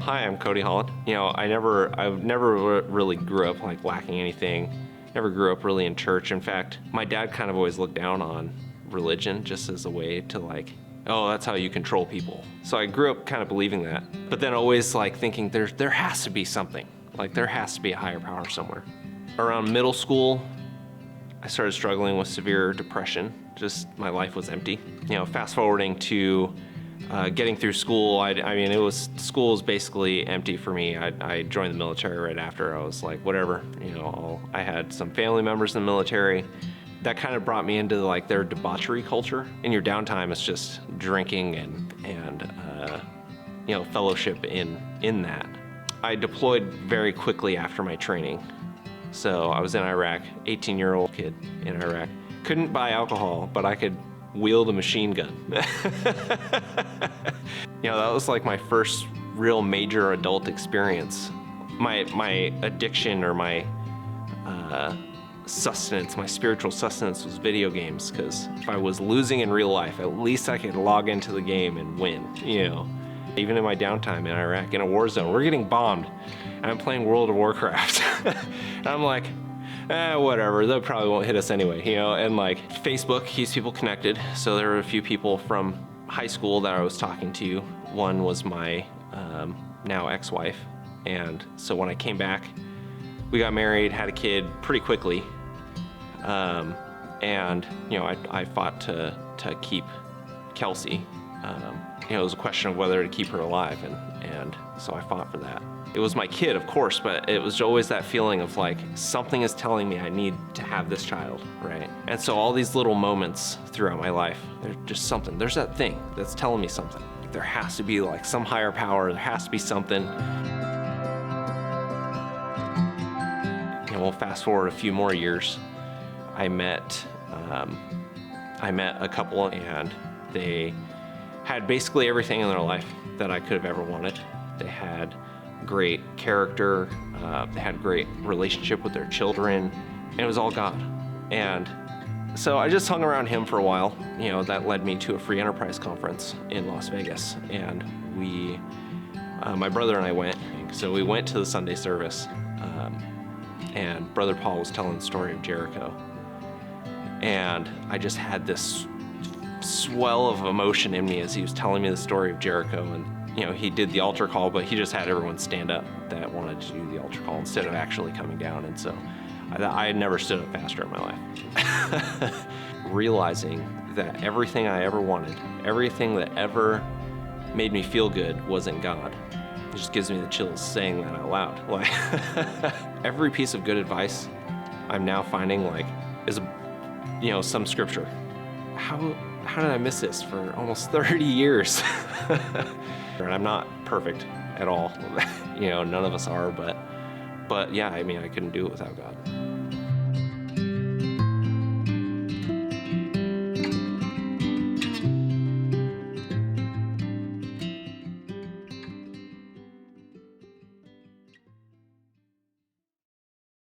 Hi, I'm Cody Holland. I never really grew up like lacking anything. Never grew up really in church. In fact, my dad kind of always looked down on religion just as a way to like, oh, that's how you control people. So I grew up kind of believing that, but then always like thinking there has to be something. Like there has to be a higher power somewhere. Around middle school, I started struggling with severe depression. Just my life was empty. Fast forwarding to getting through school, school was basically empty for me. I joined the military right after. I was like, whatever, I had some family members in the military. That kind of brought me into like their debauchery culture. In your downtime, it's just drinking and fellowship in that. I deployed very quickly after my training. So I was in Iraq, 18-year-old kid in Iraq. Couldn't buy alcohol, but I could wield a machine gun. That was like my first real major adult experience. My addiction or my sustenance, my spiritual sustenance was video games, because if I was losing in real life, at least I could log into the game and win, Even in my downtime in Iraq, in a war zone, we're getting bombed, and I'm playing World of Warcraft. And I'm like, whatever, they probably won't hit us anyway, and like Facebook keeps people connected. So there were a few people from high school that I was talking to. One was my now ex-wife. And so when I came back, we got married, had a kid pretty quickly. I fought to keep Kelsey. It was a question of whether to keep her alive, and so I fought for that. It was my kid, of course, but it was always that feeling of like, something is telling me I need to have this child, right? And so all these little moments throughout my life, there's just something, there's that thing that's telling me something. There has to be like some higher power, there has to be something. We'll fast forward a few more years. I met a couple, and they had basically everything in their life that I could have ever wanted. They had great character, they had great relationship with their children, and it was all God. And so I just hung around him for a while. That led me to a free enterprise conference in Las Vegas, and my brother and I went. So we went to the Sunday service, and Brother Paul was telling the story of Jericho, and I just had this swell of emotion in me as he was telling me the story of Jericho. And he did the altar call, but he just had everyone stand up that wanted to do the altar call instead of actually coming down. And so I had never stood up faster in my life. Realizing that everything I ever wanted, everything that ever made me feel good wasn't God. It just gives me the chills saying that out loud. Like every piece of good advice I'm now finding like is some scripture. How did I miss this for almost 30 years? And I'm not perfect at all. None of us are, but yeah, I couldn't do it without God.